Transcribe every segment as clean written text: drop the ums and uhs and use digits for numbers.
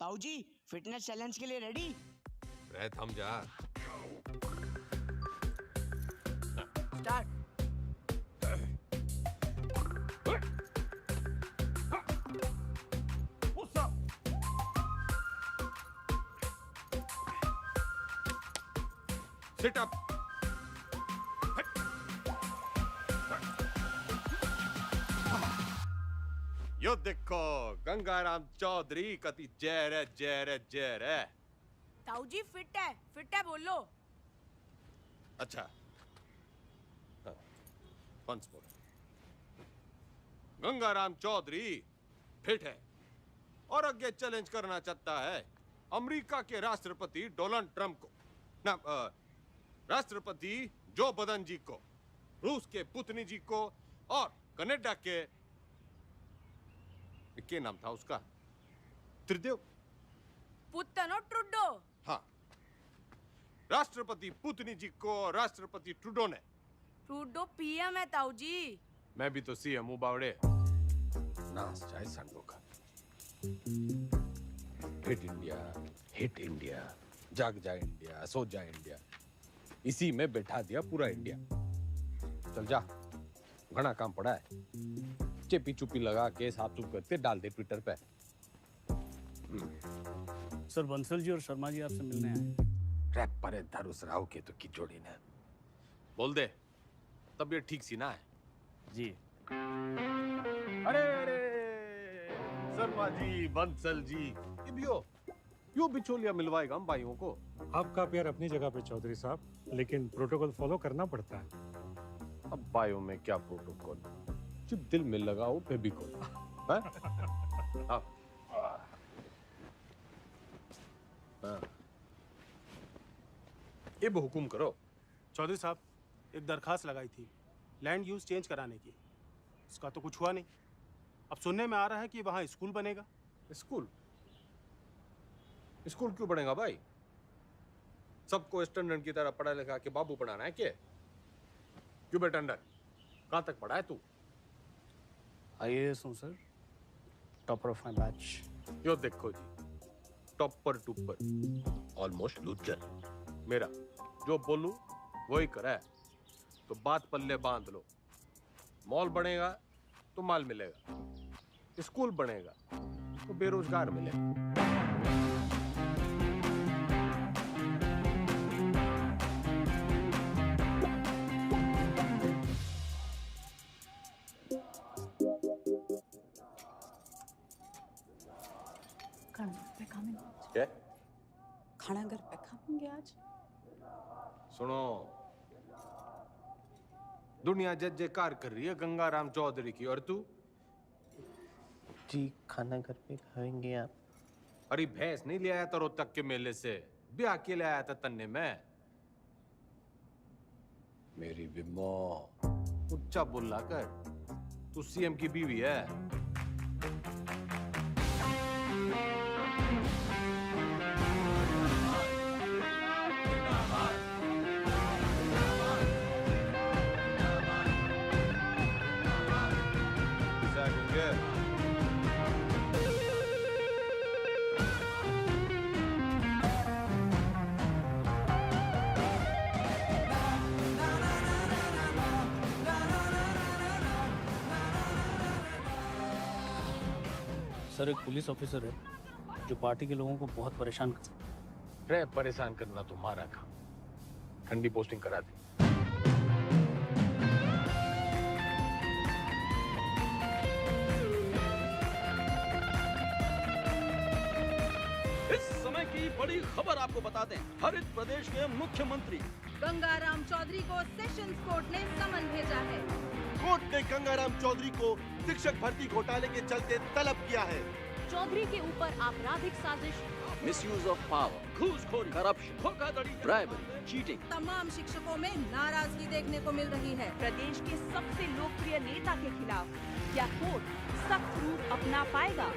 ताऊ जी fitness challenge के लिए रेडी? रह थम जा। स्टार्ट। Sit up. यो देखो गंगाराम चौधरी कति जहर है, जहर है, जहर है। ताऊ जी फिट है बोलो। अच्छा once more. Gangaram Chaudhary fit है और आगे चैलेंज करना चाहता है अमेरिका के राष्ट्रपति डोनाल्ड ट्रंप को, ना राष्ट्रपति जो बदन जी को, रूस के पुतिन जी को और कनाडा के क्या नाम था उसका, त्रिदेव पुतनो ट्रुडो। हाँ, राष्ट्रपति पुतिन जी को राष्ट्रपति ट्रूडो ने। ट्रुडो पीएम है ताऊ जी। मैं भी तो सीएम हूँ बावड़े। नाच जाए संडो का। हिट इंडिया, जाग जाए इंडिया, सो जाए इंडिया, इसी में बैठा दिया पूरा इंडिया। चल जा, घना काम पड़ा है। चेपी चुपी लगा के साफ सुफ करके डाल दे ट्विटर पे। सर बंसल जी और शर्मा जी आपसे मिलने आए। रैप पर धरुस राव के तो की जोड़ी ने। बोल दे, तबीयत ठीक सी ना है? जी। अरे शर्मा जी, बंसल जी, ये भी हो, यो बिचौलिया मिलवाएगा हम भाइयों को। आपका प्यार अपनी जगह पे चौधरी साहब, लेकिन प्रोटोकॉल फॉलो करना पड़ता है। अब भाइयों में क्या प्रोटोकॉल, जब दिल में लगाओ फेविकोल। ये हुकुम करो। चौधरी साहब, एक दरखास्त लगाई थी लैंड यूज चेंज कराने की, इसका तो कुछ हुआ नहीं। अब सुनने में आ रहा है कि वहाँ स्कूल बनेगा। स्कूल? स्कूल क्यों बनेगा भाई? सबको स्टैंडर्ड की तरह पढ़ा लिखा के बाबू बनाना है क्या? क्यों बेटा अंडर, कहाँ तक पढ़ा है तू? IAS हूँ sir, topper of my batch. यो देखो जी, टॉपर टूपर, ऑलमोस्ट लूजर। मेरा जो बोलूं वही करा है, तो बात पल्ले बांध लो। मॉल बनेगा तो माल मिलेगा, स्कूल बनेगा तो बेरोजगार मिलेगा। क्या? खाना घर पे खाएंगे आज। सुनो, दुनिया जय जयकार कर रही है गंगाराम चौधरी की, और तू? जी खाना घर पे खाएंगे आप। अरे भैंस नहीं ले आया था रोहतक के मेले से, ब्याह के ले आया था तन्ने में। मेरी बिम्बो, उच्चा बोला कर, तू सीएम की बीवी है। सर एक पुलिस ऑफिसर है जो पार्टी के लोगों को बहुत परेशान करता है। परेशान करना तुम्हारा काम, ठंडी पोस्टिंग करा दी। इस समय की बड़ी खबर आपको बता दें, हरित प्रदेश के मुख्यमंत्री गंगाराम चौधरी को सेशंस कोर्ट ने समन भेजा है। कोर्ट ने गंगाराम चौधरी को शिक्षक भर्ती घोटाले के चलते तलब किया है। चौधरी के ऊपर आपराधिक साजिश, मिसयूज ऑफ पावर, घूसखोरी, करप्शन, धोखाधड़ी, ब्राइबरी, चीटिंग। तमाम शिक्षकों में नाराजगी देखने को मिल रही है। प्रदेश के सबसे लोकप्रिय नेता के खिलाफ क्या कोर्ट सख्त रूप अपना पाएगा?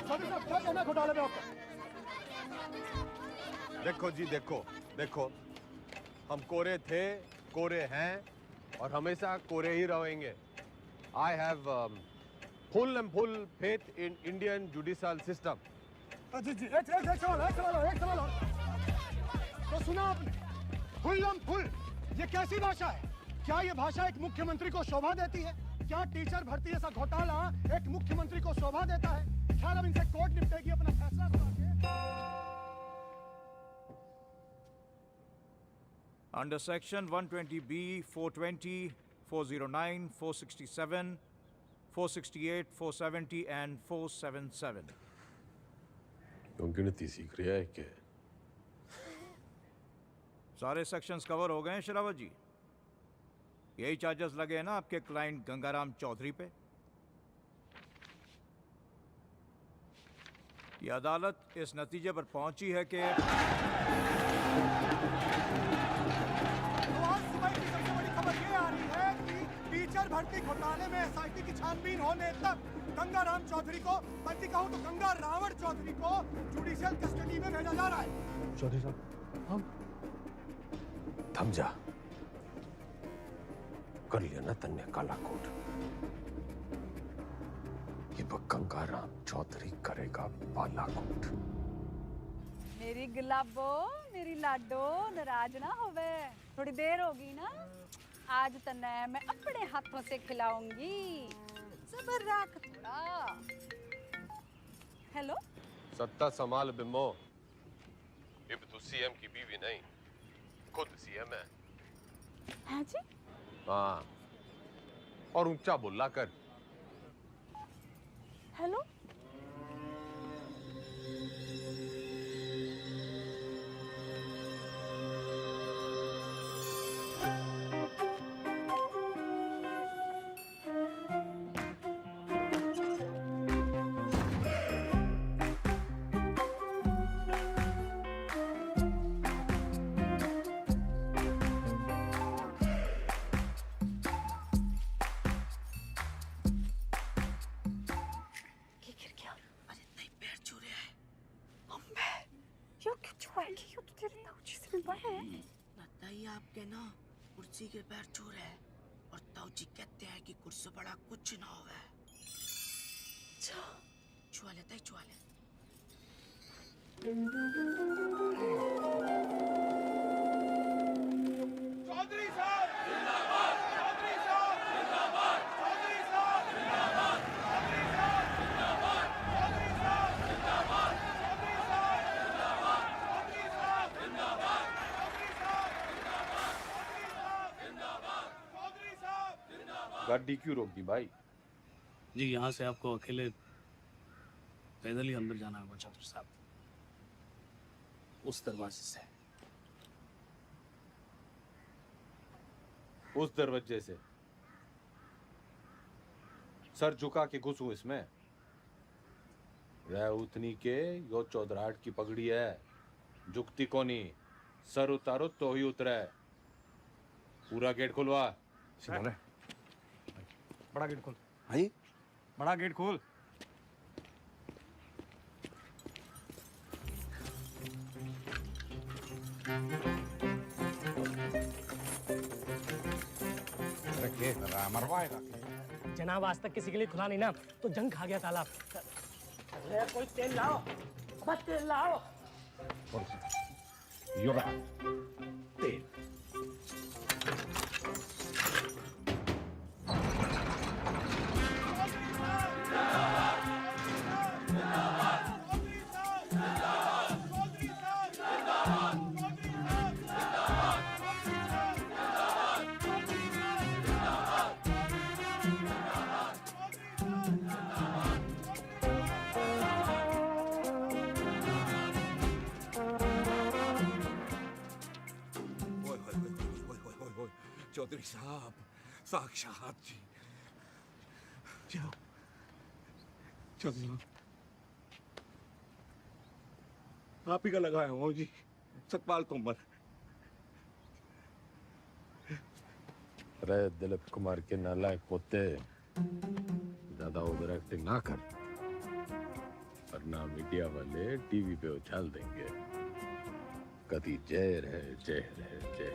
क्या कहना घोटाले में आपका? देखो जी, देखो देखो, हम कोरे थे, कोरे हैं और हमेशा कोरे ही रहेंगे। I have full and full faith in Indian judicial system. जी जी एक सवाल और। तो सुना आपने, फुल ये कैसी भाषा है? क्या ये भाषा एक मुख्यमंत्री को शोभा देती है? क्या टीचर भर्ती जैसा घोटाला एक मुख्यमंत्री को शोभा देता है? ख्याल अब इनसे कोर्ट निपटेगी अपना फैसला सुना के। Under Section 120B, 420, 409, 467, 468, 470 and 477. क्यों गिनती सीख रहा है क्या? सारे सेक्शंस कवर हो गए हैं शरावत जी। यही चार्जेस लगे हैं ना आपके क्लाइंट गंगाराम चौधरी पे। ये अदालत इस नतीजे पर पहुंची है कि आज सुबह की सबसे बड़ी खबर ये आ रही है कि टीचर भर्ती घोटाले में एसआईटी की छानबीन होने तक गंगाराम चौधरी को, बल्कि कहूं तो गंगा रावण चौधरी को जुडिशियल कस्टडी में भेजा जा रहा है। चौधरी साहब, हम थम जा। कर लिया ना तन्ने काला कोट। ये गंगाराम चौधरी करेगा बालाकोट। मेरी गुलाबो, मेरी लाडो, नाराज ना होवे। थोड़ी देर होगी ना, आज तन्ने मैं अपने हाथों से खिलाऊंगी। सबर रख थोड़ा। हेलो, सत्ता संभाल बिम्बो। अब तू सीएम की बीवी नहीं, खुद सीएम है। हाँ जी? हाँ, और ऊंचा बोला कर। हेलो, बताइए आपके ना कुर्सी के पैर छू रहे हैं और ताऊजी कहते हैं कि कुर्सी बड़ा कुछ ना होवे। छुआ लेता है, छुआ ले। चौधरी साहब जिंदाबाद, चौधरी साहब जिंदाबाद, चौधरी साहब जिंदाबाद, चौधरी साहब जिंदाबाद, चौधरी साहब जिंदाबाद, चौधरी साहब जिंदाबाद, चौधरी साहब जिंदाबाद, चौधरी साहब जिंदाबाद, चौधरी साहब जिंदाबाद। गाड़ी क्यों रोक दी भाई? जी, यहाँ से आपको अकेले पैदल ही अंदर जाना होगा चौधरी साहब, उस दरवाजे से। उस दरवाजे से? सर झुका के घुसूं इसमें? रह उतनी के यो चौधराहट की पगड़ी है, झुकती कोनी। सर उतारो तो ही उतरे। पूरा गेट खुलवा। बड़ा गेट खोल। भाई बड़ा गेट खोल। मरवाएगा जनाब, आज तक किसी के लिए खुला नहीं ना, तो जंग खा गया तालाब। अरे कोई तेल लाओ, बस तेल लाओ। तेल चौधरी साहब, साक्षात जी। चौधरी साहब, आप ही का लगाया हूँ जी, सतपाल तोमर। अरे दिलीप कुमार के नालायक पोते, ज्यादा ओवर एक्टिंग ना कर, वरना मीडिया वाले टीवी पे उछाल देंगे। कभी जय रहे, जय रहे, जय।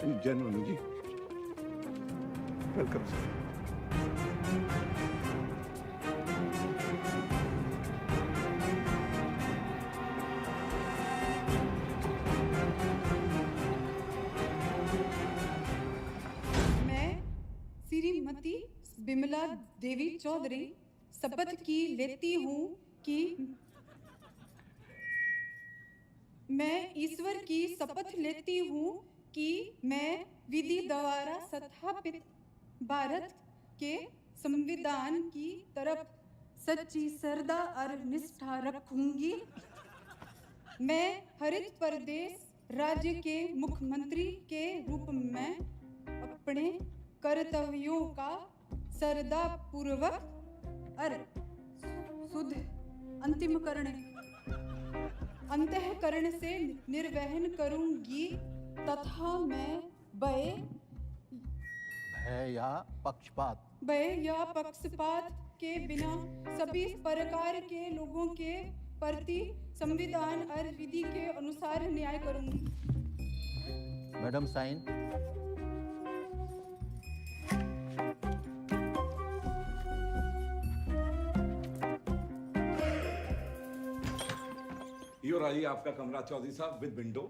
जेन्युइन जी। Welcome sir. मैं श्रीमती बिमला देवी चौधरी शपथ की लेती हूँ कि मैं ईश्वर की शपथ लेती हूँ कि मैं विधि द्वारा स्थापित भारत के संविधान की तरफ सच्ची श्रद्धा और निष्ठा रखूंगी। मैं हरित प्रदेश राज्य के मुख्यमंत्री के रूप में अपने कर्तव्यों का श्रद्धा पूर्वक और शुद्ध अंतःकरण से निर्वहन करूंगी तथा मैं भय या पक्षपात के बिना सभी प्रकार के लोगों के प्रति संविधान और विधि के अनुसार न्याय करूंगी। Madam sign. यो रही आपका कमरा चौधरी साहब विद विंडो।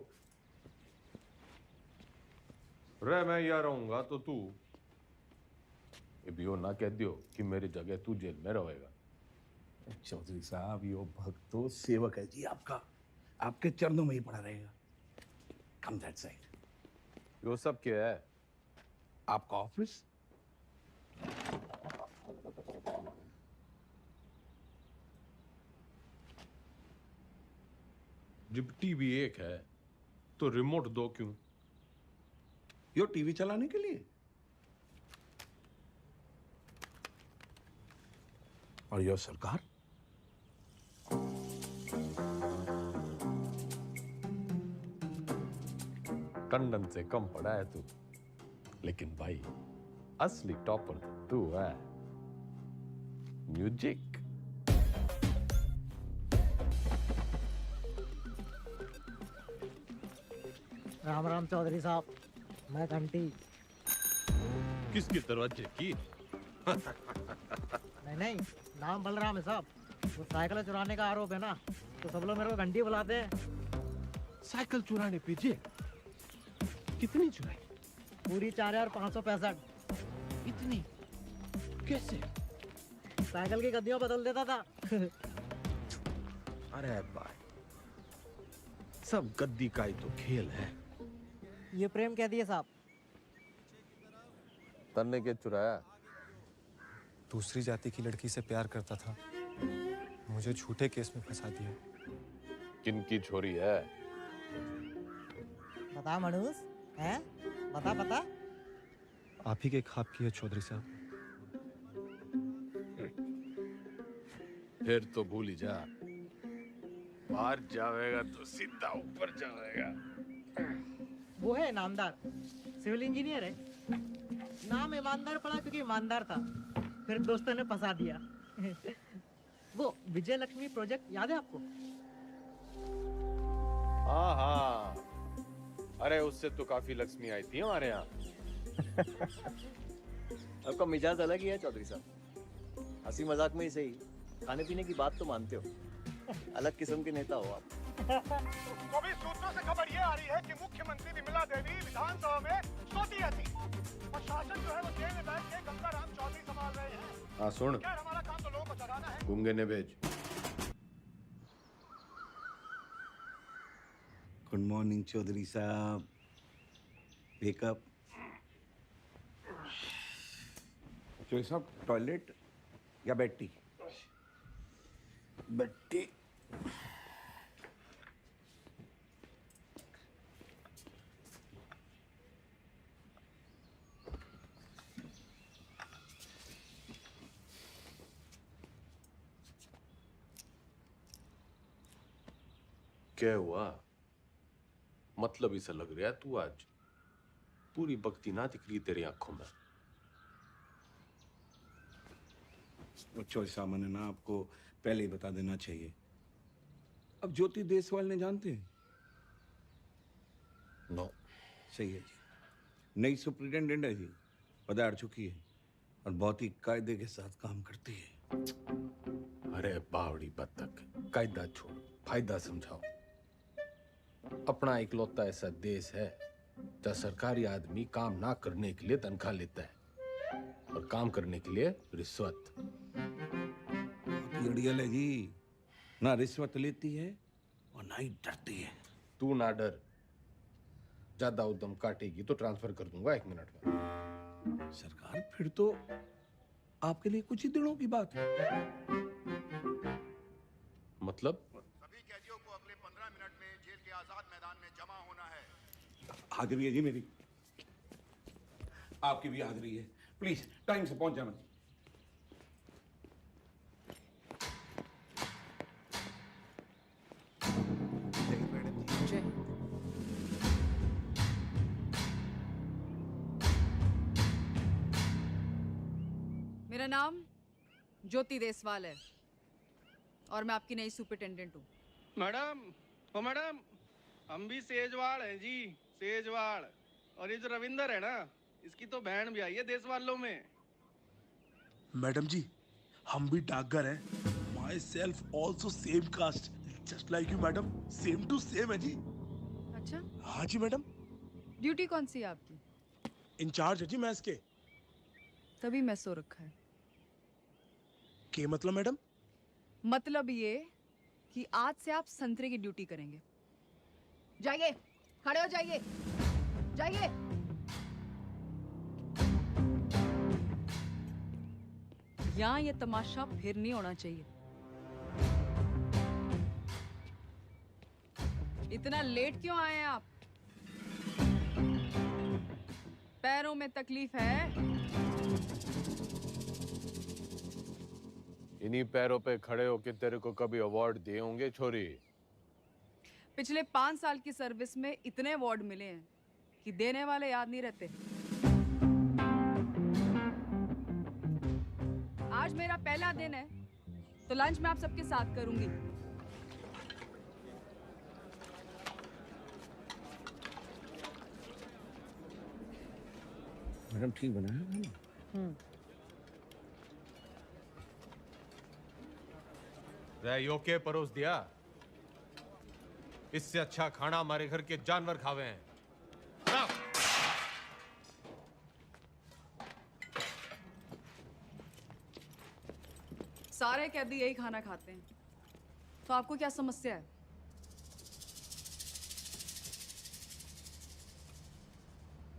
रे मैं यहाँ रहूंगा तो तू यो ना कह दियो कि मेरी जगह तू जेल में रहेगा। चौधरी साहब यो भक्त तो सेवक है जी आपका, आपके चरणों में ही पड़ा रहेगा। कम दैट साइड। यो सब क्या है? आपका ऑफिस। जब टीवी एक है तो रिमोट दो क्यों? यो टीवी चलाने के लिए। और यो सरकार। टंडन से कम पड़ा है तू, लेकिन भाई असली टॉपर तू है। म्यूजिक। राम राम चौधरी साहब, मैं घंटी। किसके दरवाजे की? नहीं, नाम बलराम है साहब। वो साइकिल चुराने का आरोप है ना, तो सब लोग मेरे को घंटी बुलाते हैं। साइकिल चुराने पे जेल? कितनी चुराई? पूरी 4565। इतनी? कैसे? साइकिल की गद्दियों बदल देता था। अरे भाई, सब गद्दी का ही तो खेल है। ये प्रेम कह दिए साहब। तन्ने के चुराया? दूसरी जाति की लड़की से प्यार करता था, मुझे झूठे केस में फंसा दिया। किनकी छोरी है? बता मनुष, हैं? बता। आप ही के ख्वाब की है चौधरी साहब। फिर तो भूल ही जा। बाहर जाएगा तो सीधा ऊपर जाएगा। वो है नामदार, सिविल इंजीनियर है। नाम ईमानदार पड़ा क्योंकि ईमानदार था, फिर दोस्तों ने फंसा दिया। वो विजय लक्ष्मी प्रोजेक्ट याद है आपको? हाँ, अरे उससे तो काफी लक्ष्मी आई थी हमारे यहाँ। आपका मिजाज अलग ही है चौधरी साहब। हंसी मजाक में ही सही, खाने पीने की बात तो मानते हो। अलग किस्म के नेता हो आप। तो भी सूत्रों से खबर ये आ रही है कि मुख्यमंत्री विमला देवी विधानसभा में सोती रहती और शासन जो है वो जेल में बैठ के गंगाराम चौधरी संभाल रहे हैं। हाँ सुन, खैर हमारा काम तो लोगों को जगाना है। गूंगे ने भेज। गुड मॉर्निंग चौधरी साहब। वेकअप। चौधरी साहब टॉयलेट या बेड टी? Bed tea. क्या हुआ? मतलब इसे लग रहा है तू आज पूरी भक्ति ना दिख रही तेरी आंखों में। चौधरी साहब मैंने ना आपको पहले ही बता देना चाहिए। अब ज्योति देसवाल ने जानते हैं? नो। सही है जी। नई सुप्रिटेंडेंट है जी, पधार चुकी है और बहुत ही कायदे के साथ काम करती है। अरे बावड़ी बत्तख, कायदा छोड़, फायदा समझाओ। अपना इकलौता ऐसा देश है जहाँ सरकारी आदमी काम ना करने के लिए तनख्वाह लेता है और काम करने के लिए रिश्वत। अड़ियल है जी, ना रिश्वत लेती है और ना ही डरती है। तू ना डर, ज्यादा उद्यम काटेगी तो ट्रांसफर कर दूंगा 1 मिनट में। सरकार फिर तो आपके लिए कुछ ही दिनों की बात है। मतलब? सभी कैदियों को अगले 15 मिनट में जेल के आजाद मैदान में जमा होना है। हाजिरी है जी मेरी, आपकी भी हाजिरी है। प्लीज टाइम से पहुंच जाना। मेरा नाम ज्योति देसवाल है और मैं आपकी नई सुपरिटेंडेंट हूँ। मैडम, ओ मैडम, हम भी सेजवाड़ हैं जी, सेजवाड़। और ये जो रविंदर है ना, इसकी तो बहन भी आई है देश वालों में। मैडम जी, हम भी डाकघर हैं। Myself also same caste, just like you madam, same to same है जी। अच्छा? हाँ जी मैडम। ड्यूटी कौन सी है आपकी? इंचार्ज है जी मैस के। तभी मैं सो रखा है। के मतलब मैडम? मतलब ये कि आज से आप संतरे की ड्यूटी करेंगे। जाइए, खड़े हो जाइए, जाइए। यहाँ ये तमाशा फिर नहीं होना चाहिए। इतना लेट क्यों आए हैं आप? पैरों में तकलीफ है? इन्हीं पैरों पे खड़े होके तेरे को कभी अवार्ड दिए होंगे छोरी? पिछले 5 साल की सर्विस में इतने अवार्ड मिले हैं कि देने वाले याद नहीं रहते। आज मेरा पहला दिन है तो लंच मैं आप सबके साथ करूंगी। मैडम ठीक बनाया। रैयो के परोस दिया, इससे अच्छा खाना हमारे घर के जानवर खावे हैं। सारे कैदी यही खाना खाते हैं, तो आपको क्या समस्या है?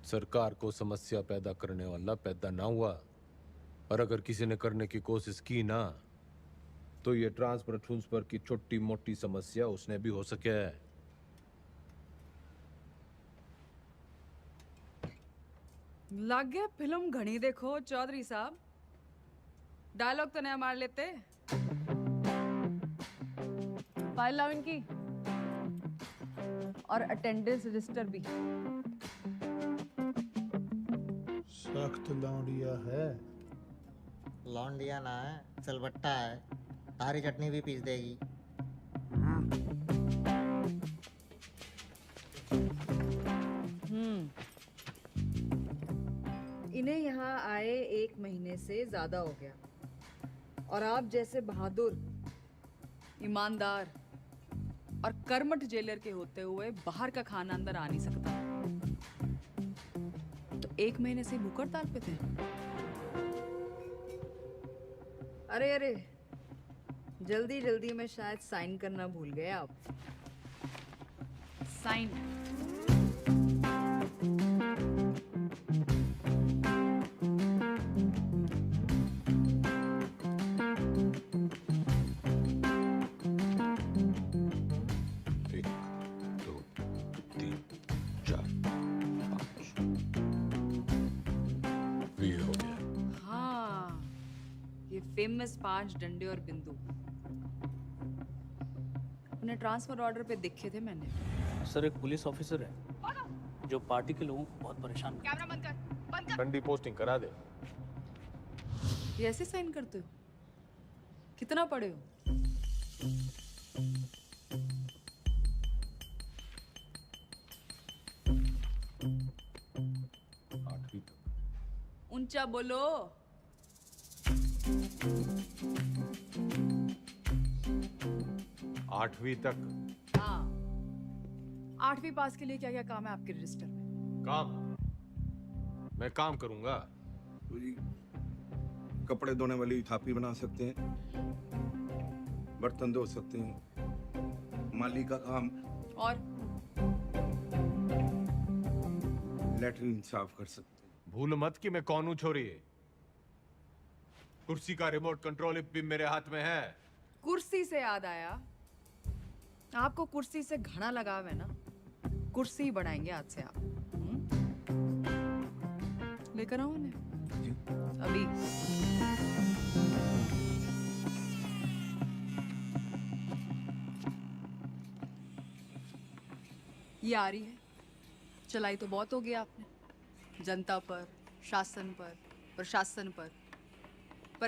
सरकार को समस्या पैदा करने वाला पैदा ना हुआ, और अगर किसी ने करने की कोशिश की ना, तो ये ट्रांसफर की छोटी मोटी समस्या उसने भी हो सके है। लग गया फिल्म घनी देखो चौधरी साहब, डायलॉग तो नया मार लेते। फाइल लाओ इनकी, और अटेंडेंस रजिस्टर भी। सख्त लौंडिया है। लौंडिया ना है, सिलबट्टा है। तारी चटनी भी पीस देगी। इन्हें यहाँ आए 1 महीने से ज्यादा हो गया, और आप जैसे बहादुर, ईमानदार और कर्मठ जेलर के होते हुए बाहर का खाना अंदर आ नहीं सकता। तो 1 महीने से भूख हड़ताल पे थे। अरे अरे, जल्दी जल्दी में शायद साइन करना भूल गए आप। साइन। फेमस 5 डंडे और बिंदु अपने ट्रांसफर ऑर्डर पे देखे थे मैंने। सर, एक पुलिस ऑफिसर है जो पार्टी के लोगों को बहुत परेशान करता है। कैमरा बंद कर, बंद कर। ठंडी पोस्टिंग करा दे। ये ऐसे साइन करते हो? कितना पढ़े हो? ऊंचा बोलो। आठवीं तक। हाँ, 8वीं पास के लिए क्या क्या काम है आपके रजिस्टर में? काम? मैं काम करूंगा। तो जी कपड़े धोने वाली थापी बना सकते हैं, बर्तन धो सकते हैं, माली का काम, और लेटरिन साफ कर सकते हैं। भूल मत कि मैं कौन हूं छोरी। कुर्सी का रिमोट कंट्रोल भी मेरे हाथ में है। कुर्सी से याद आया, आपको कुर्सी से घना लगाव है ना, कुर्सी बढ़ाएंगे आज से आप। लेकर आओ उन्हें अभी। ये आ रही है, चलाई तो बहुत हो गया आपने जनता पर, शासन पर, प्रशासन पर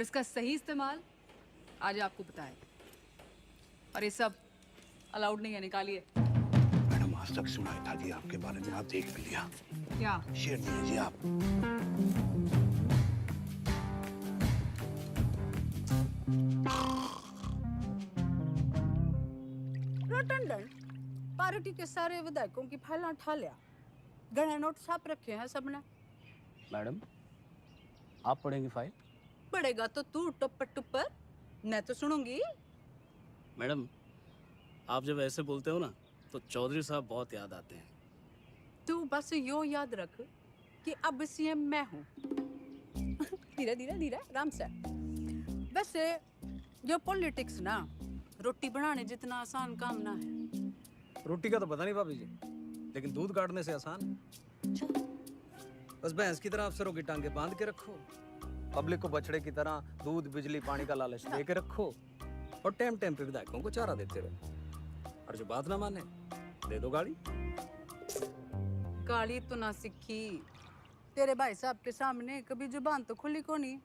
इसका सही इस्तेमाल आज आपको बताए। और ये सब अलाउड नहीं है, निकालिए। मैडम आज तक सुनाई था जी आपके बारे में, आप देख भी लिया। क्या शेयर दिए जी आप। टंडन, पार्टी के सारे विधायकों की फाइलें उठा लिया, गणे नोट छाप रखे हैं सबने। मैडम आप पढ़ेंगी फाइल? पड़ेगा तो तू टुप्पर टुप्पर, मैं तो सुनूंगी। मैडम आप जब ऐसे बोलते हो ना तो चौधरी साहब बहुत याद आते हैं। तू बस यो याद रख कि अब सीएम मैं हूँ। धीरे धीरे धीरे आराम से। वैसे ये पॉलिटिक्स ना रोटी बनाने जितना आसान काम ना है। रोटी का तो पता नहीं भाभी जी, लेकिन दूध काटने से आसान है। बस भैंस की तरह अफसरों की टांगे बांध के रखो, पब्लिक को बछड़े की तरह दूध बिजली पानी का लालच दे के रखो, और टाइम टाइम पे विधायकों को चारा देते रहो। और जो बात ना माने दे दो गाड़ी। गाली तो ना सीखी, तेरे भाई साहब के सामने कभी जुबान तो खुली को नहीं।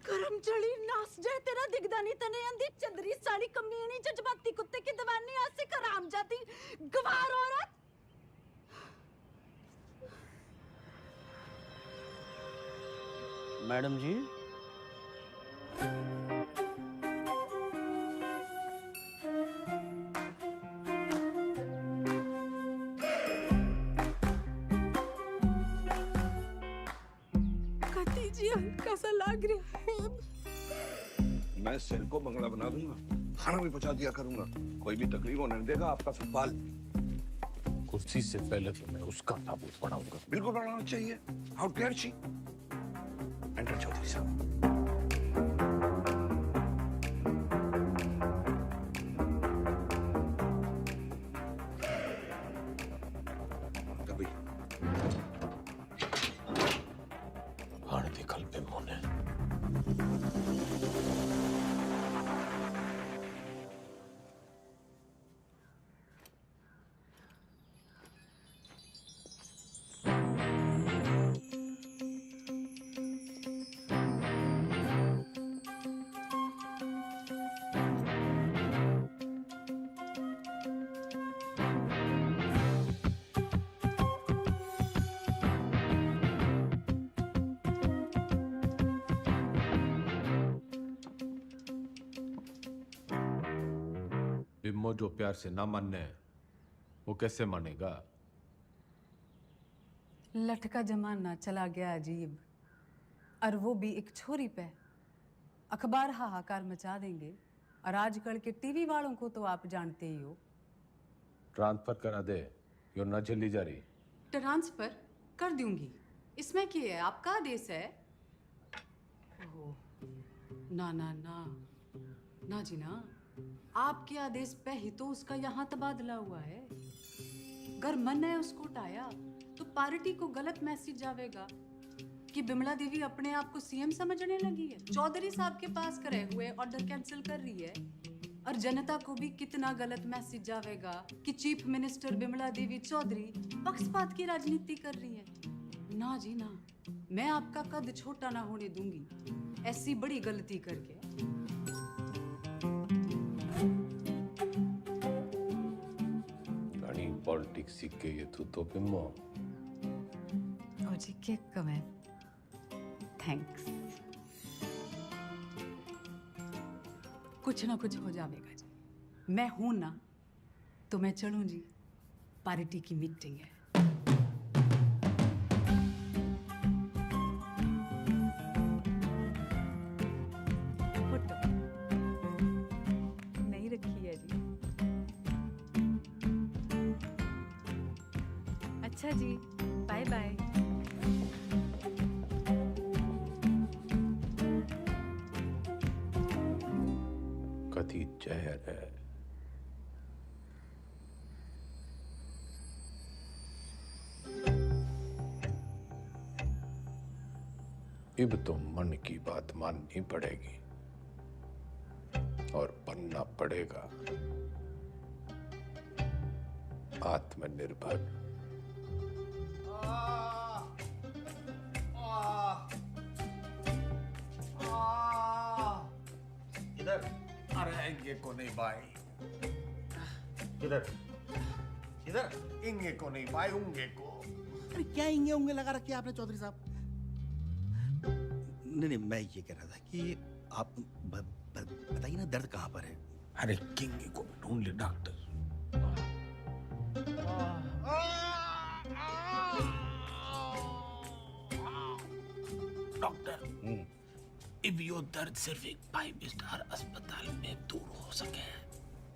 करम चढ़ी नास जाए तेरा दिगदानी तने अंधी चंदरी साड़ी कमीनी जज्बाती कुत्ते की दवानी आसे कराम जाती गवार औरत। मैडम जी कती जी हल्का सा लग रहा है। मैं सिर को बंगला बना दूंगा, खाना भी पहुंचा दिया करूंगा, कोई भी तकलीफ होने नहीं देगा आपका सवाल। कुर्सी से पहले तो मैं उसका ताबूत पढ़ाऊंगा। बिल्कुल पढ़ाना चाहिए। How dare she. Enter Chaudhary Sahab. कभी हाण दिखल पे मोने। बिम्मो जो प्यार से ना मानने वो कैसे मानेगा? लटका जमाना चला गया अजीब, और वो भी एक छोरी पे। अखबार हाहाकार मचा देंगे, और आजकल के टीवी वालों को तो आप जानते ही हो। ट्रांसफर करा दे, यो न झेली जा रही। ट्रांसफर कर दूंगी, इसमें क्या है, आपका आदेश है। ओह, ना ना ना ना जी ना, आपके आदेश पे ही तो उसका यहाँ तबादला हुआ है। अगर मन है उसको उठाया तो पार्टी को गलत मैसेज जावेगा कि बिमला देवी अपने आप को सीएम समझने लगी है, चौधरी साहब के पास करे हुए ऑर्डर कैंसिल कर रही है। और जनता को भी कितना गलत मैसेज जावेगा कि चीफ मिनिस्टर बिमला देवी चौधरी पक्षपात की राजनीति कर रही है। ना जी ना, मैं आपका कद छोटा ना होने दूंगी ऐसी बड़ी गलती करके। पॉलिटिक्स सीख के ये तो बिम्मो। ताऊजी केक कमें थैंक्स कुछ ना कुछ हो जाएगा जी मैं हूं ना तो मैं चलूं जी पार्टी की मीटिंग है फोटो नहीं रखी है जी अच्छा जी बाय बाय कथी जहर है अब तो मन की बात माननी पड़ेगी और बनना पड़ेगा आत्मनिर्भर। इधर अरे इंगे को नहीं भाई इधर इधर इंगे को नहीं भाई उंगे को। अरे क्या इंगे उंगे लगा रखे आपने चौधरी साहब? नहीं मैं ये कह रहा था कि आप बताइए ना दर्द कहाँ पर है? अरे किंगे को ढूंढ ले डॉक्टर। डॉक्टर अब यो दर्द सिर्फ एक 5 स्टार अस्पताल में दूर हो सके।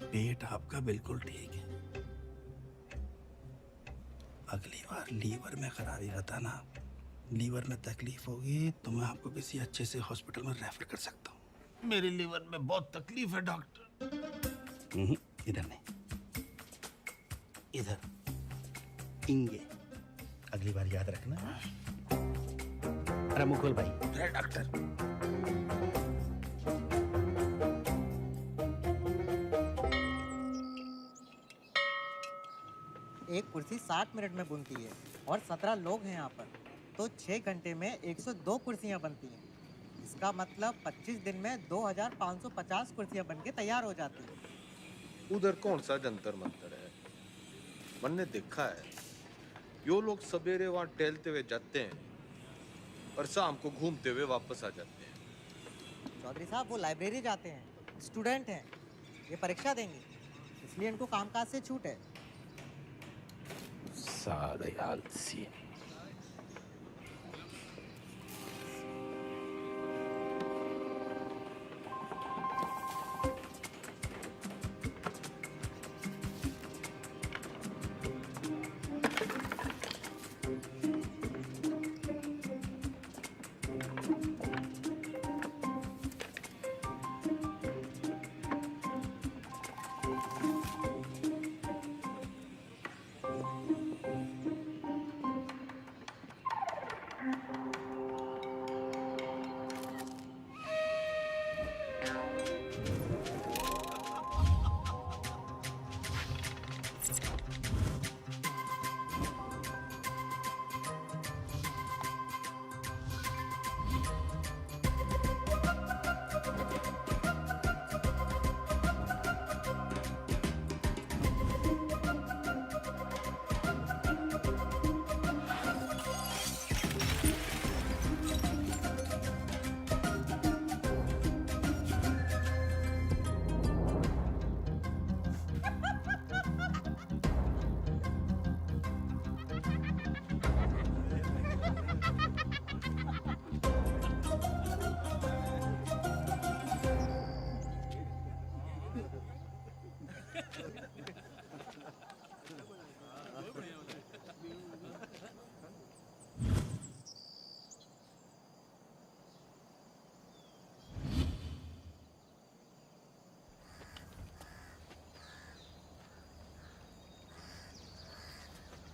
पेट आपका बिल्कुल ठीक है, अगली बार लीवर में खराबी बताना। लीवर में तकलीफ होगी तो मैं आपको किसी अच्छे से हॉस्पिटल में रेफर कर सकता हूँ। मेरे लीवर में बहुत तकलीफ है डॉक्टर। इधर नहीं, इधर इंगे। अगली बार याद रखना। अरे मुकुल भाई। अरे डॉक्टर एक कुर्सी 60 मिनट में बनती है और 17 लोग हैं यहाँ पर, तो 6 घंटे में 102 कुर्सियाँ बनती हैं। इसका मतलब 25 दिन में 2550 कुर्सियाँ बनके तैयार हो जाती हैं। उधर कौन सा जंतर मंतर है? मैंने देखा है यो लोग सवेरे वहां टहलते हुए जाते हैं और शाम को घूमते हुए वापस आ जाते हैं। चौधरी साहब वो लाइब्रेरी जाते हैं, स्टूडेंट हैं, ये परीक्षा देंगे, इसलिए इनको कामकाज से छूट है। सारे आलसी।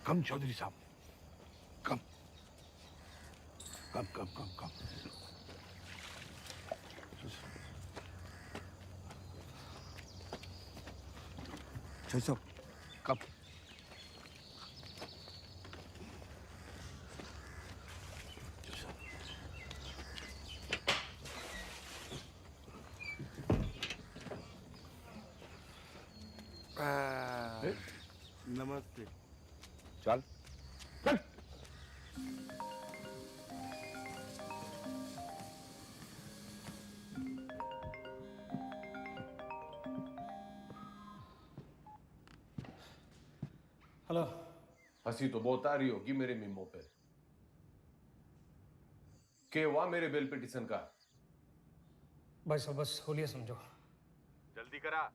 कम चौधरी साहब, कम कम कम कम कम। चौधरी साहब कम। नमस्ते। चल चल। हेलो। हंसी तो बहुत आ रही होगी मेरे मीमो पे। के हुआ मेरे बेल पिटीशन का? भाई साहब बस होलिया समझो। जल्दी करा।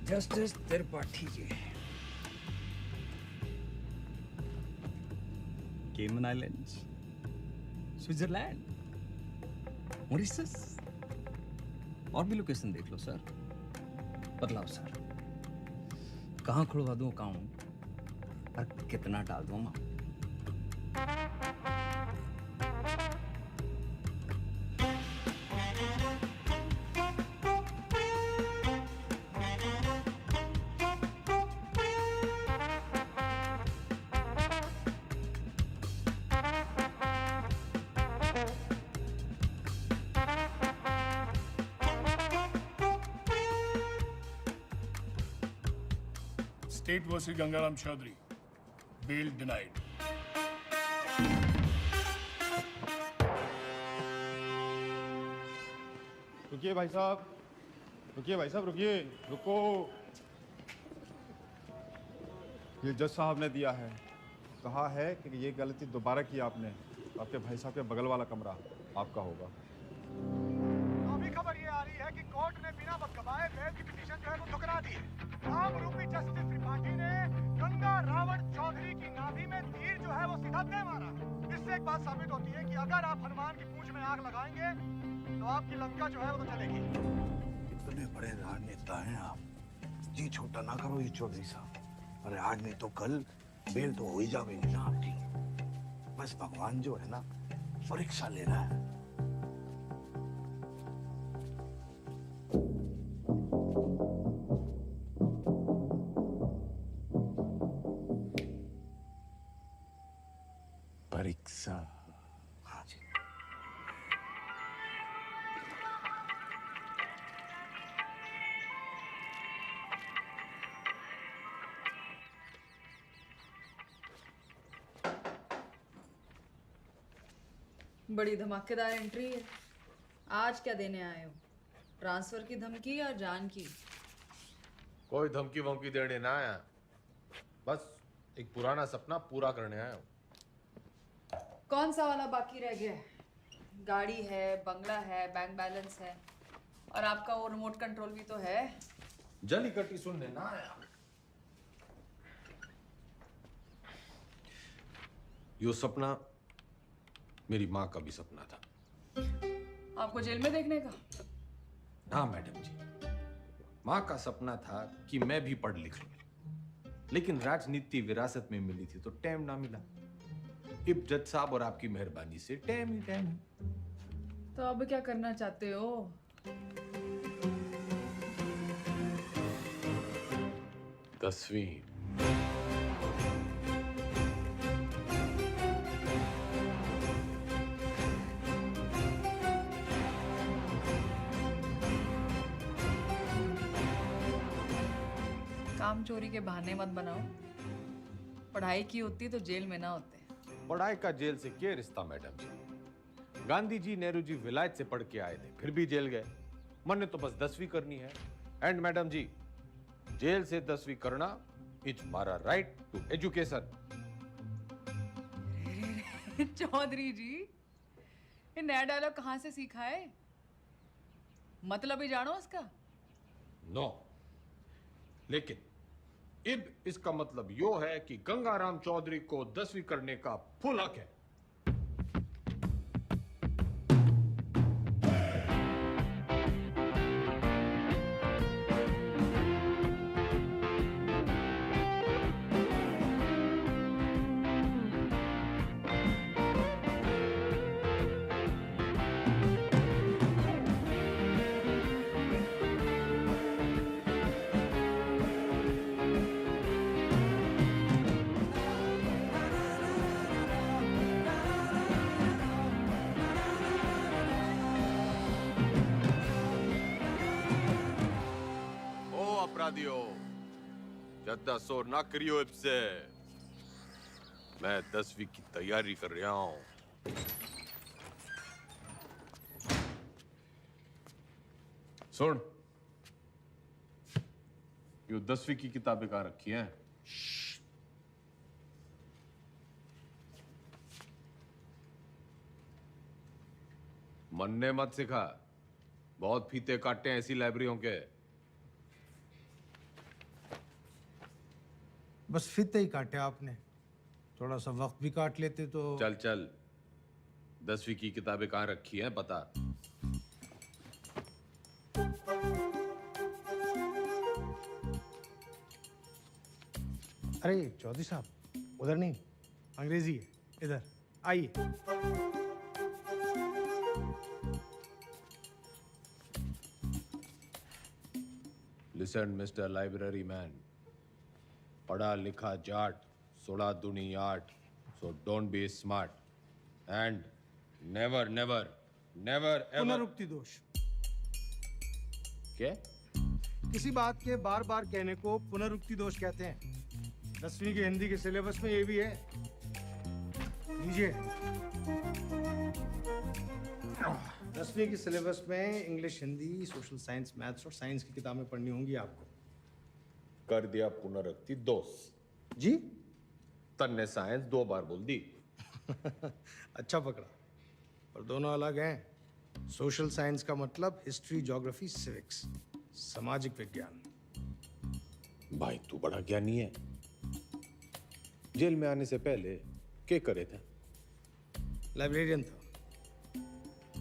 जस्टिस त्रिपाठी जी, केमन आइलैंड्स, स्विट्जरलैंड, मॉरिशस, और भी लोकेशन देख लो सर। बतलाओ सर, कहाँ खुलवा दूँ अकाउंट और कितना डाल दूँ amount? State versus Gangaram Chaudhary. Bail denied. रुकिए भाई साहब, रुकिए भाई साहब, रुकिए, रुको। ये जज साहब ने दिया है, कहा है कि ये गलती दोबारा की आपने, आपके भाई साहब के बगल वाला कमरा आपका होगा। अभी खबर ये आ रही है कि कोर्ट ने बिना वक्त गवाए बेल की पिटीशन जो है वो ठुकरा दी है। राम रूपी जस्टिस त्रिपाठी ने गंगा रावण चौधरी की नाभि में तीर जो है वो सीधा दे मारा। इससे एक बात साबित होती है कि अगर आप हनुमान की पूंछ में आग लगाएंगे तो आपकी लंका जो है वो तो चलेगी। इतने बड़े राजनेता हैं आप, जी छोटा ना करो ये चौधरी साहब। अरे आज नहीं तो कल बेल तो हो ही जाएगी ना आपकी। बस भगवान जो है ना परीक्षा ले रहा है। परीक्षा। हाँ जी। बड़ी धमाकेदार एंट्री है। आज क्या देने आए हो? ट्रांसफर की धमकी या जान की? कोई धमकी वमकी देने ना आया, बस एक पुराना सपना पूरा करने आया हूँ। कौन सा वाला बाकी रह गया है? गाड़ी है, बंगला है, बैंक बैलेंस है, और आपका वो रिमोट कंट्रोल भी तो है। जली कटी सुनने ना आया। यो सपना मेरी माँ का भी सपना था। आपको जेल में देखने का? हाँ मैडम जी, माँ का सपना था कि मैं भी पढ़ लिख लूं, लेकिन राजनीति विरासत में मिली थी तो टाइम ना मिला। इब जज साहब और आपकी मेहरबानी से टाइम ही टाइम। तो अब क्या करना चाहते हो? दसवीं। काम चोरी के बहाने मत बनाओ। पढ़ाई की होती तो जेल में ना होते। पढ़ाई का जेल से क्या रिश्ता मैडम जी? गांधी जी, नेहरू जी विलायत से पढ़ के आए थे, फिर भी जेल गए। मैंने तो बस 10वीं करनी है। एंड मैडम जी, जेल से 10वीं करना इज मारा राइट टू एजुकेशन। चौधरी जी, ये नया डायलॉग कहाँ से सीखा है? मतलब ही जानो उसका? नो, लेकिन इब इसका मतलब यो है कि गंगाराम चौधरी को 10वीं करने का फुल हक है। दियो। ज्यादा शोर ना करियो इससे। मैं 10वीं की तैयारी कर रहा हूँ। सुन, ये 10वीं की किताबें कहाँ रखी हैं? मन्ने मत सिखा, बहुत फीते काटे हैं ऐसी लाइब्रेरियों के। बस फीते ही काटे आपने, थोड़ा सा वक्त भी काट लेते तो। चल चल, 10वीं की किताबें कहाँ रखी हैं बता। अरे चौधरी साहब, उधर नहीं, अंग्रेजी है, इधर आइए। लिसन मिस्टर लाइब्रेरी मैन, पढ़ा लिखा जाट, 16 दूनी 8, so don't be smart and never never never ever। पुनरुक्ति दोष। क्या? किसी बात के बार बार कहने को पुनरुक्ति दोष कहते हैं। 10वीं के हिंदी के सिलेबस में ये भी है, लीजिए। 10वीं के सिलेबस में English, Hindi, social science, maths और साइंस की किताबें पढ़नी होंगी आपको। कर दिया पुनरुक्ति दोष जी। तन्ने साइंस 2 बार बोल दी। अच्छा पकड़ा, पर दोनों अलग हैं। सोशल साइंस का मतलब हिस्ट्री, ज्योग्राफी, सिविक्स, सामाजिक विज्ञान। भाई तू बड़ा ज्ञानी है। जेल में आने से पहले क्या करे थे? लाइब्रेरियन था,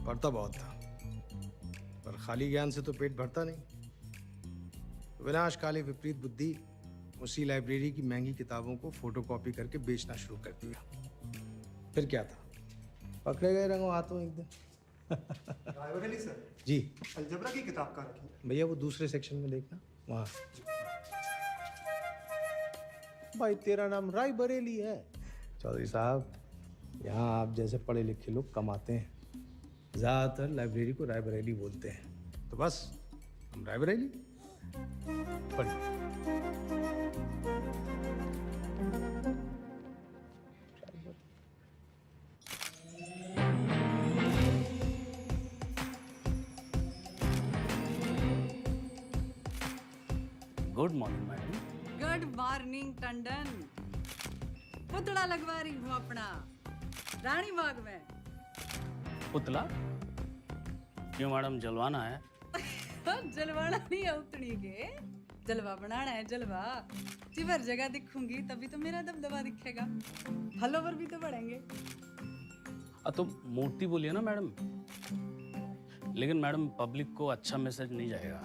पढ़ता बहुत था, पर खाली ज्ञान से तो पेट भरता नहीं। विनाशकाली विपरीत बुद्धि उसी लाइब्रेरी की महंगी किताबों को फोटोकॉपी करके बेचना शुरू कर दिया। फिर क्या था, पकड़े गए रंगों हाथों एक दिन। रायबरेली सर जी। अलजबरा की किताब कहाँ रखी है? भैया वो दूसरे सेक्शन में देखना, वहाँ। भाई तेरा नाम राय बरेली है? चौधरी साहब, यहाँ आप जैसे पढ़े लिखे लोग कम आते हैं। ज़्यादातर लाइब्रेरी को रायबरेली बोलते हैं, तो बस हम रायबरेली। पढ़िए। Good morning madam. Good morning Tandon. पुतला लगवा रही हूँ अपना रानी बाग में। पुतला क्यों मैडम, जलवाना है? जलवाना नहीं है उतनी के, जलवा बनाना है जलवा। जिवर जगह दिखूंगी तभी तो मेरा दबदबा दिखेगा, फॉलोवर भी तो बढ़ेंगे। तो मूर्ति बोलिए ना मैडम। लेकिन मैडम पब्लिक को अच्छा मैसेज नहीं जाएगा।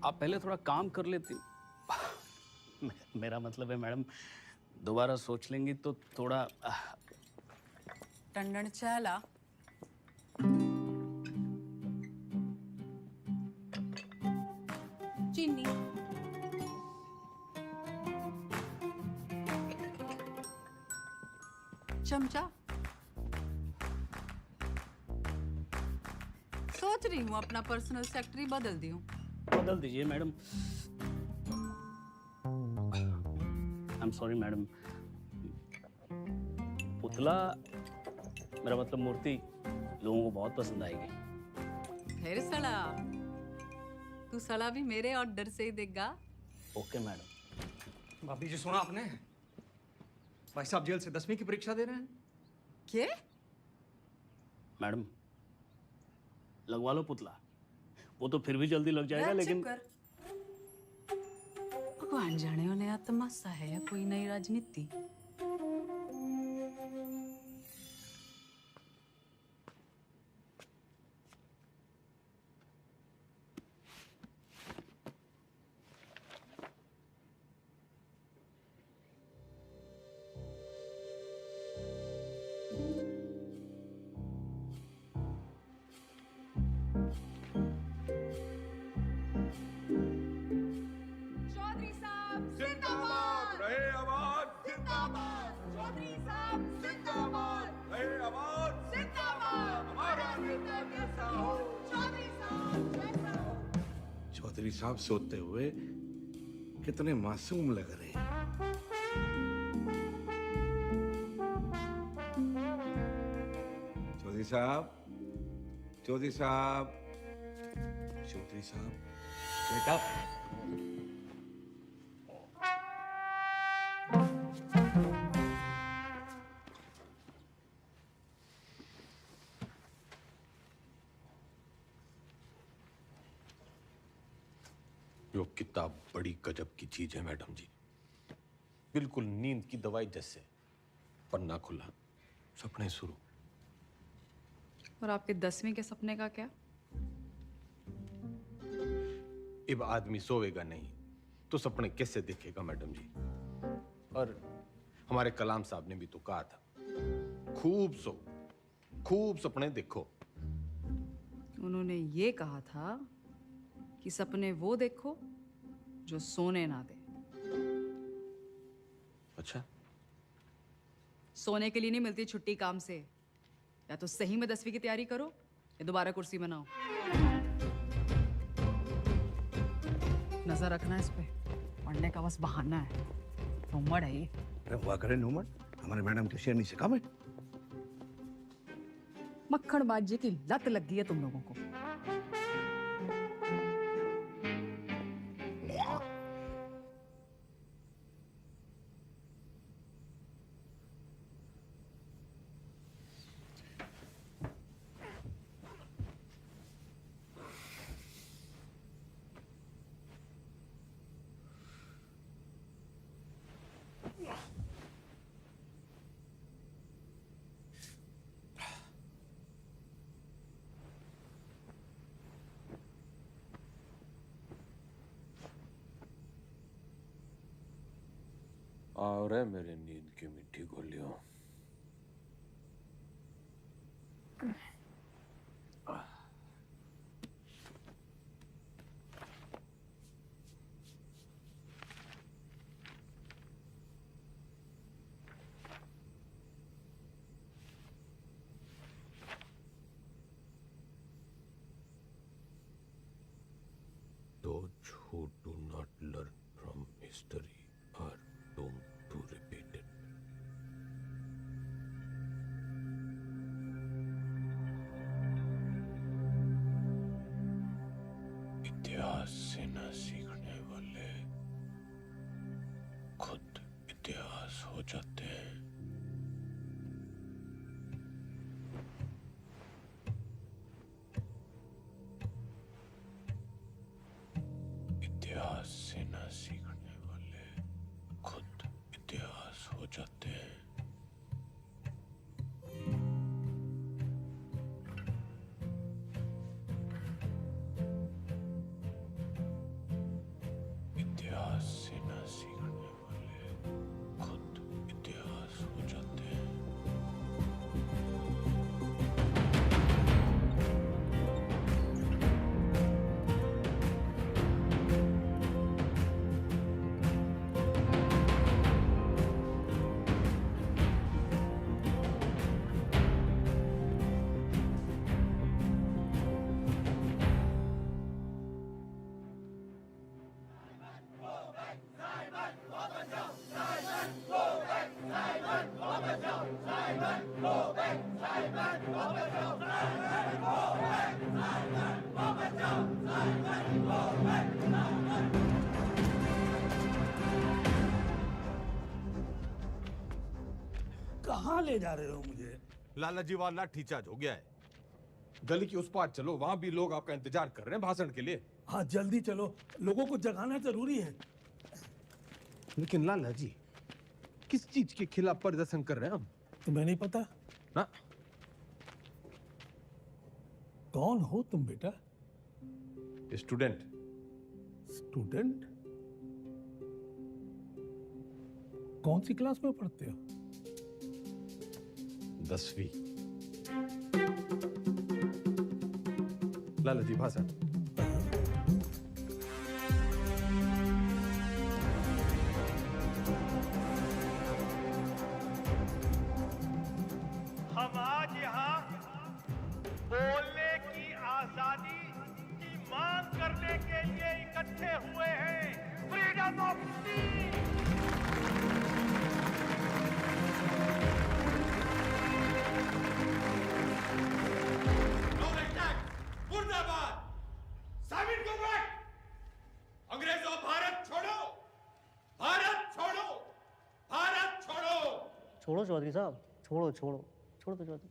आप पहले थोड़ा काम कर लेती। मेरा मतलब है मैडम, दोबारा सोच लेंगी तो थोड़ा। टंडन चला। चीनी। चमचा। सोच रही हूँ अपना पर्सनल सेक्रेटरी बदल दूं। बदल दीजिए madam. I am sorry madam. पुतला, मेरा मतलब मूर्ति, लोगों को बहुत पसंद आएगी। फिर सड़ा, तू सड़ा भी मेरे ऑर्डर से ही देगा। Okay madam. भाभी जी सुना आपने? भाई साहब जेल से 10वीं की परीक्षा दे रहे हैं। क्या? मैडम लगवा लो पुतला, वो तो फिर भी जल्दी लग जाएगा। लेकिन भगवान जाने हो नया तमाशा है या कोई नई राजनीति। चौधरी साहब सोते हुए कितने मासूम लग रहे हैं। चौधरी साहब, चौधरी साहब, चौधरी साहब, बेटा। यो किताब बड़ी गजब की चीज है मैडम जी, बिल्कुल नींद की दवाई जैसे। पन्ना खुला, सपने शुरू। और आपके 10वीं के सपने का क्या? अब आदमी सोएगा नहीं तो सपने कैसे देखेगा मैडम जी? और हमारे कलाम साहब ने भी तो कहा था, खूब सो, खूब सपने देखो। उन्होंने ये कहा था कि सपने वो देखो जो सोने ना दे। अच्छा, सोने के लिए नहीं मिलती छुट्टी काम से। या तो सही में 10वीं की तैयारी करो या दोबारा कुर्सी बनाओ। नजर रखना इस पे, पढ़ने का बस बहाना है। नूमड़ है ये। अरे हुआ करे नूमड़, हमारे मैडम के शेरनी से कम है। मक्खनबाजी की लत लग गई है तुम लोगों को। और है मेरे नींद की मिट्टी गोलियों। Those who do not learn from history are doomed to repeat it. इतिहास से न सीखने वाले खुद इतिहास हो जाते हैं। इतिहास से न सीखने वाले खुद इतिहास हो जाते हैं। इतिहास से न सीखने वाले खुद इतिहास हो जाते हैं। कहाँ ले जा रहे हो मुझे? लाला जी वाला लाठी चार्ज हो गया है। गली की उस पार चलो, वहां भी लोग आपका इंतजार कर रहे हैं भाषण के लिए। हाँ जल्दी चलो, लोगों को जगाना जरूरी है। लेकिन लाला जी, किस चीज के खिलाफ प्रदर्शन कर रहे हैं हम? तुम्हें नहीं पता ना? कौन हो तुम बेटा? स्टूडेंट। स्टूडेंट? कौन सी क्लास में पढ़ते हो? 10वीं। लाला जी भाषण। हम आज यहाँ बोलने की आजादी की मांग करने के लिए इकट्ठे हुए हैं। फ्रीडम मुर्दाबाद! साबित को बैठ! अंग्रेजों भारत छोड़ो! भारत छोड़ो! भारत छोड़ो! छोड़ो चौधरी साहब, छोड़ो छोड़ो छोड़ो तो Chaudhary.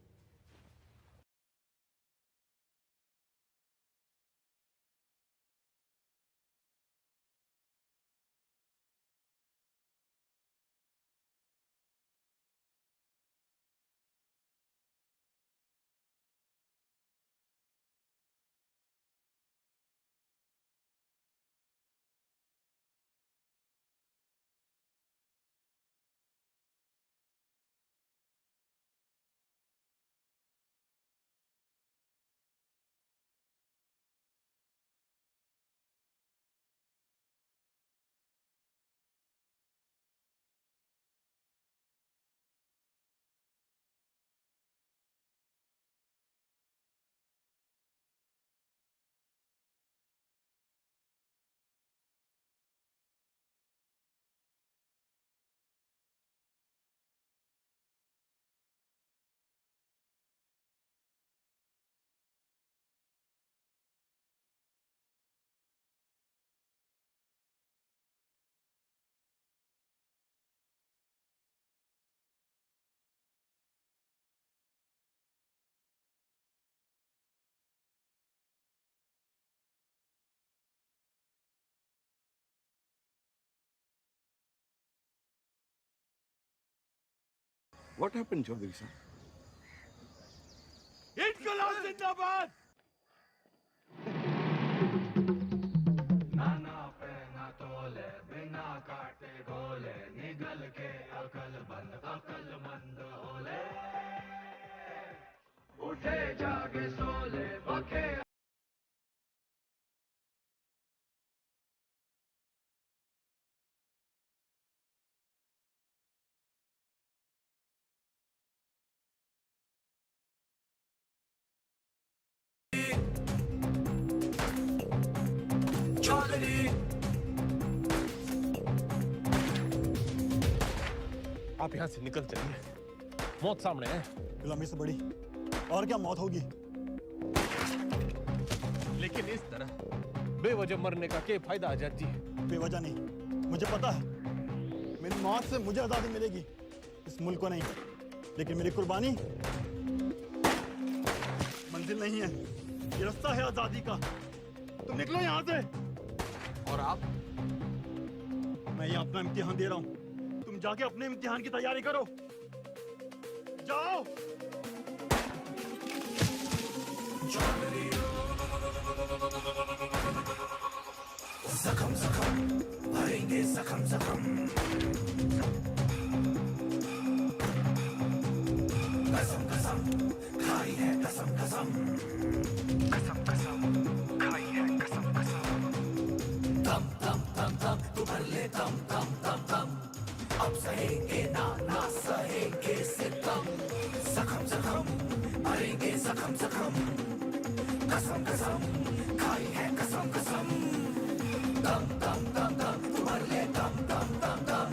What happened, Chaudhary sir? इनकलाब जिंदाबाद! नाना पे ना तोले बिना काटे गोले निगल के अकलमंद होले उठे जागे सोले बखे आप यहाँ से निकल चलिए, मौत सामने है। गुलामी से बड़ी और क्या मौत होगी? लेकिन इस तरह बेवजह मरने का क्या फायदा आजाद जी? बेवजह नहीं, मुझे पता है मेरी मौत से मुझे आजादी मिलेगी, इस मुल्क को नहीं। लेकिन मेरी कुर्बानी मंजिल नहीं है, ये रास्ता है आजादी का। तुम निकलो यहाँ से। और आप? मैं ये अपना इम्तिहान दे रहा हूँ, तुम जाके अपने इम्तिहान की तैयारी करो। जाओ। जख्म जख्म भरेंगे जख्म जख्म कसम कसम खाई है कसम कसम कसम कसम खाई है कसम कसम दम दम दम दम तू भर ले दम दम दम दम अब सहेंगे ना ना सहेंगे सितम जख्म जख्म भरेंगे जख्म जख्म कसम कसम खाई है कसम कसम दम दम दम दम तू भर ले दम दम दम दम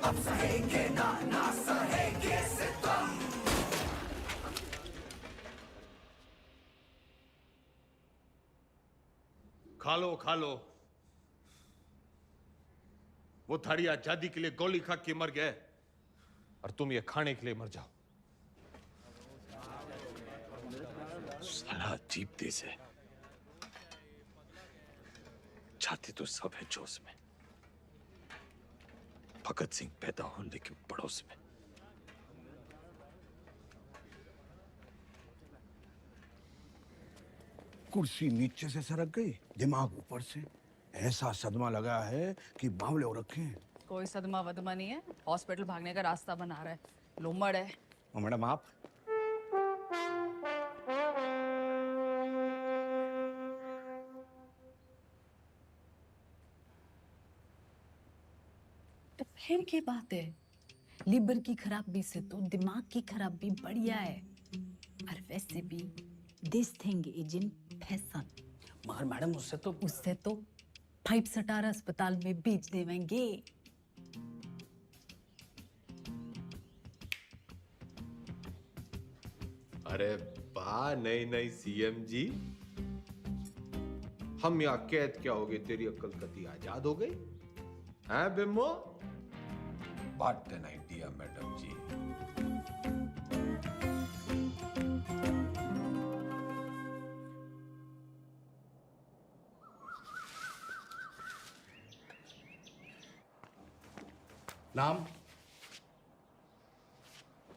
अब सहेंगे ना ना सहेंगे सितम। खा लो वो थाड़ी आजादी के लिए गोली खा के मर गए और तुम ये खाने के लिए मर जाओ। साला अजीब देश है, जाति तो सब है जोश में। भगत सिंह पैदा हो लेकिन पड़ोस में। कुर्सी नीचे से सरक गई, दिमाग ऊपर से। ऐसा सदमा लगा है कि बावले हो रखे हैं। कोई सदमा वदमा नहीं है, हॉस्पिटल भागने का रास्ता बना रहा है, लोमड़ है। और मैडम आप? तो फिर क्या बात है, लीवर की खराबी से तो दिमाग की खराबी बढ़िया है। और वैसे भी this thing is in fashion. मगर मैडम उससे तो 5 स्टार अस्पताल में बेच देवेंगे। अरे वाह, नई नई सीएम जी। हम यहाँ कैद क्या हो गए, तेरी अक्ल कती आजाद हो गई हैं बिम्बो? What an idea madam ji. नाम?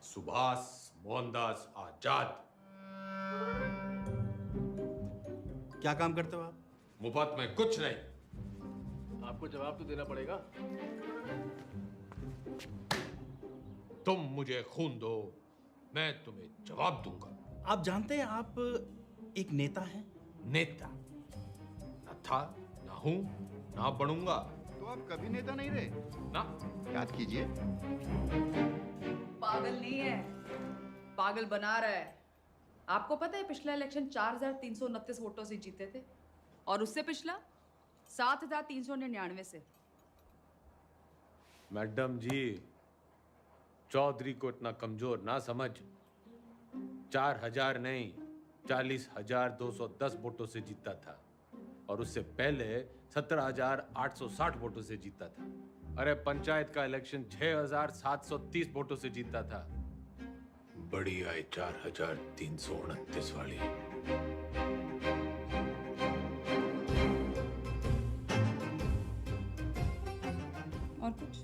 सुभाष मोहनदास आजाद। क्या काम करते हो आप? मुफ्त में कुछ नहीं। आपको जवाब तो देना पड़ेगा। तुम मुझे खून दो, मैं तुम्हें जवाब दूंगा। आप जानते हैं आप एक नेता हैं? नेता न था, ना हूं, ना बनूंगा। तो आप कभी नेता नहीं रहे ना? याद कीजिए। पागल नहीं है, पागल बना रहा है। आपको पता है पिछला इलेक्शन 4,329 वोटों से जीते थे और उससे पिछला 7,399 से। मैडम जी, चौधरी को इतना कमजोर ना समझ। 4,000 नहीं, 40,210 वोटों से जीता था और उससे पहले 17,860 वोटों से जीता था। अरे पंचायत का इलेक्शन 6,730 वोटों से जीता था। बड़ी आई 4,329 वाली। और कुछ?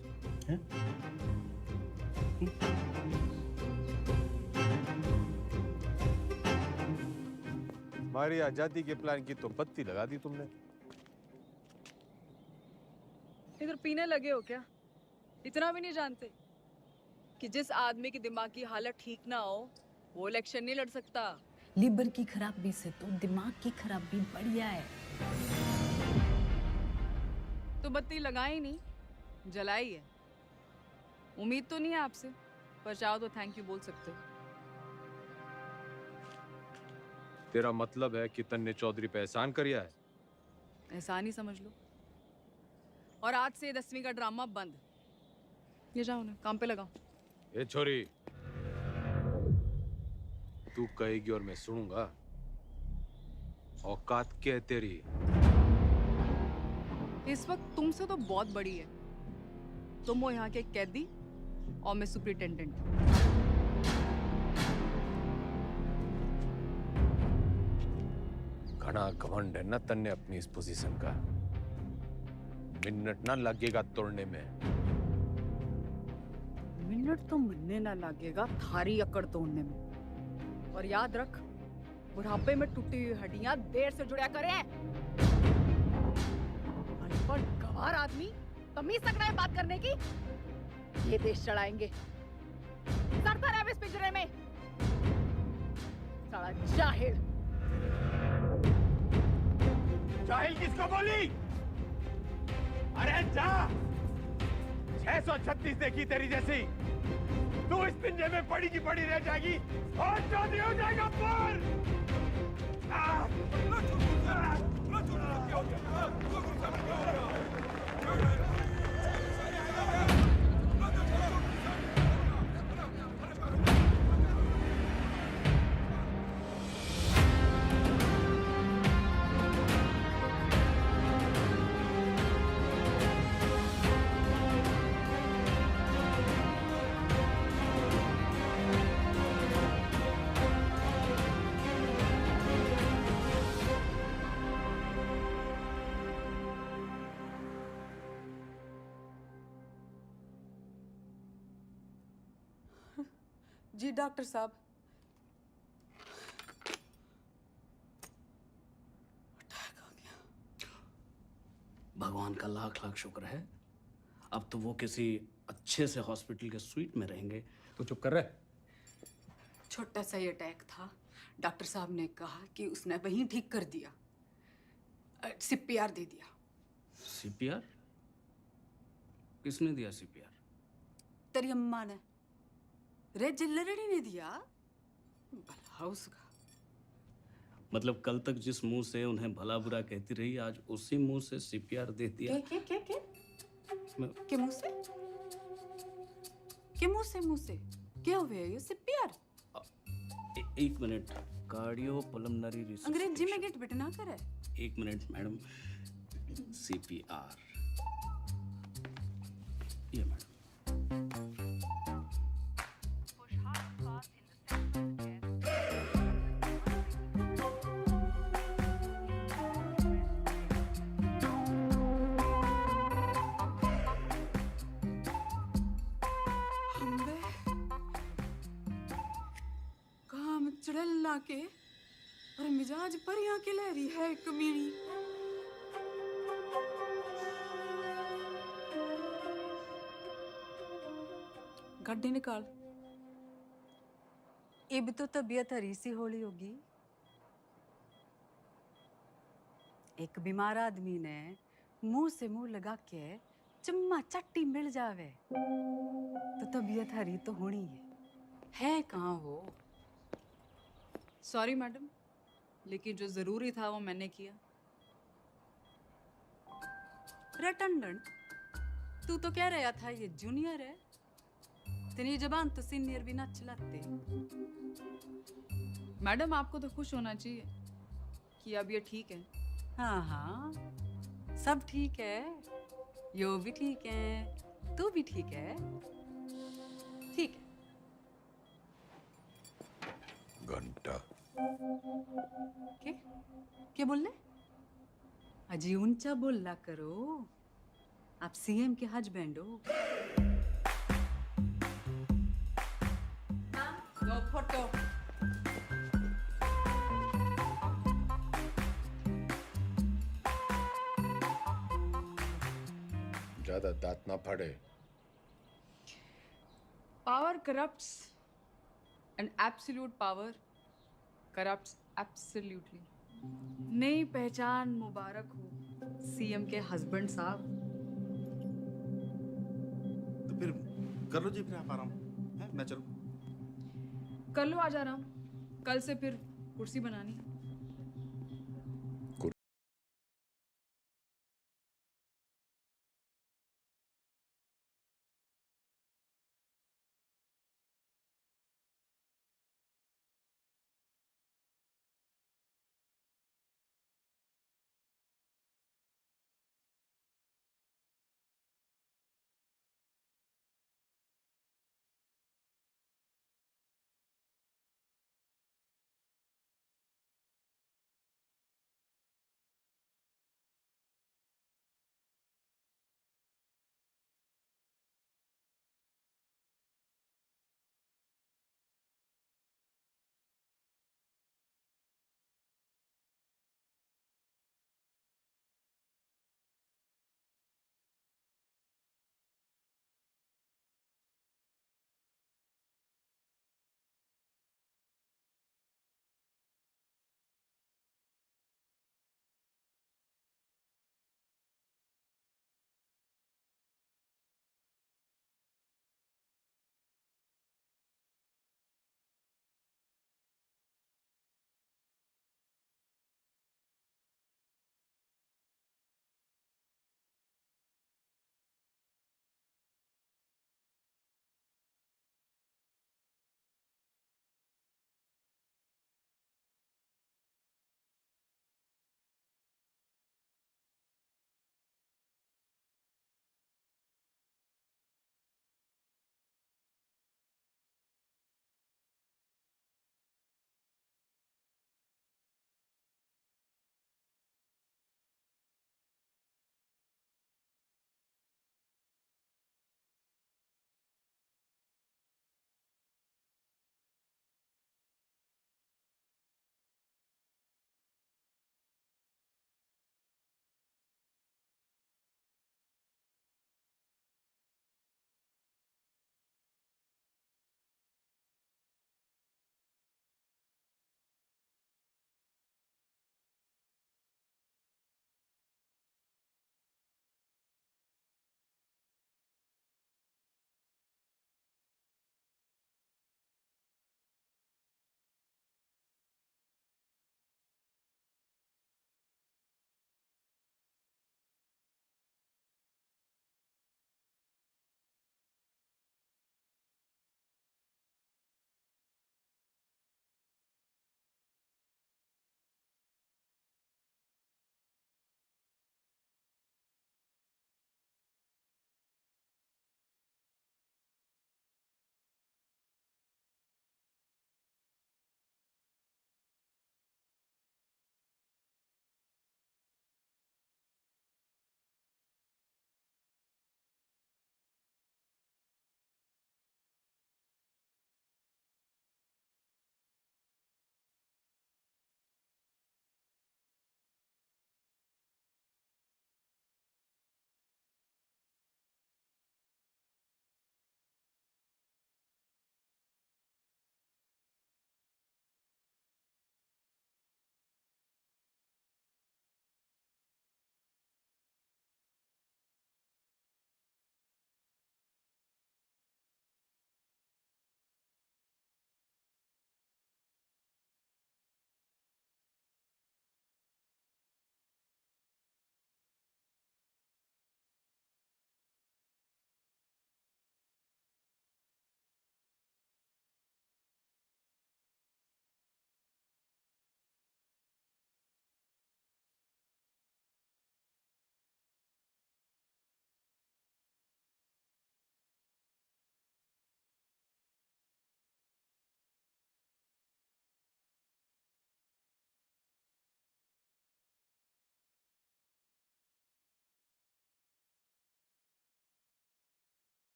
हमारी आजादी के प्लान की तो बत्ती लगा दी तुमने। इधर पीने लगे हो क्या? इतना भी नहीं जानते कि जिस आदमी की दिमाग की हालत ठीक ना हो वो इलेक्शन नहीं लड़ सकता। लीवर की खराबी से तो दिमाग की खराबी बढ़िया है। तो बत्ती लगाई नहीं, जलाई है। उम्मीद तो नहीं है आपसे, पर चाहो तो थैंक यू बोल सकते हो। तेरा मतलब है कि तन्ने चौधरी पे एहसान करिया है? एहसान ही समझ लो। और आज से 10वीं का ड्रामा बंद। ये जाओ ना, काम पे लगाओ। ए छोरी, तू कहेगी और मैं सुनूंगा। औकात क्या है तेरी? इस वक्त तुमसे तो बहुत बड़ी है। तुम हो यहाँ के कैदी और मैं सुपरिटेंडेंट। घना घमंड है ना तन्ने अपनी इस पोजीशन का। मिनट ना लगेगा तोड़ने में। मिनट तो मिलने ना लगेगा थारी अकड़ तोड़ने में। और याद रख, बुढ़ापे में टूटी हुई हड्डियां देर से जुड़ा करें। अनपढ़ गंवार आदमी तमीज तक नहीं बात करने की। ये देश चढ़ाएंगे। सड़ता रहे इस पिंजरे में। साला जाहिल। जाहिल किसको बोली? अरे जा! 636 देखी तेरी जैसी। तू इस पिंजरे में पड़ी की पड़ी रह जाएगी और चौधरी हो जाएगा पर। जी डॉक्टर साहब। भगवान का लाख लाख शुक्र है। अब तो वो किसी अच्छे से हॉस्पिटल के स्वीट में रहेंगे। तो चुप कर रहे। छोटा सा ही अटैक था। डॉक्टर साहब ने कहा कि उसने वहीं ठीक कर दिया। सीपीआर दे दिया। सीपीआर? किसने दिया सीपीआर? तेरी अम्मा ने। रे जिल्लरड़ी ने दिया। भला उसका। मतलब कल तक जिस मुंह से उन्हें भला बुरा कहती रही, आज उसी मुंह से सीपीआर दे दिया। के मुंह से? के मुंह से? क्या हुआ ये सीपीआर? एक मिनट, कार्डियो पल्मोनरी रिसर्च। अंग्रेजी में गेट बिटना करे। एक मिनट मैडम, सीपीआर ये मैडम। काम चढ़ला के और मिजाज परियां के लहरी है कमीनी। गड्डी निकाल। ये भी तो तबीयत हरी सी होली होगी। एक बीमार आदमी ने मुंह से मुंह लगा के चम्मा चट्टी मिल जावे तो तबीयत हरी तो होनी है कहाँ हो? सॉरी मैडम, लेकिन जो जरूरी था वो मैंने किया। रटंडन, तू तो कह रहा था ये जूनियर है, तेरी जबान तो सीनियर भी ना चलाते। मैडम आपको तो खुश होना चाहिए कि अब ये ठीक है। हाँ हाँ, सब ठीक है, यो भी ठीक है, तू भी ठीक है। ठीक है। घंटा क्या बोल रहे? अजी ऊंचा बोला करो, आप सीएम के हस्बैंड हो। दो फोटो। ज्यादा दांत ना फाड़े। Power corrupts and absolute power corrupts absolutely. नई पहचान मुबारक हो सीएम के हस्बैंड साहब। तो फिर कर लो जी, फिर आप आराम है, मैं चलूं। कर लो आज आराम, कल से फिर कुर्सी बनानी।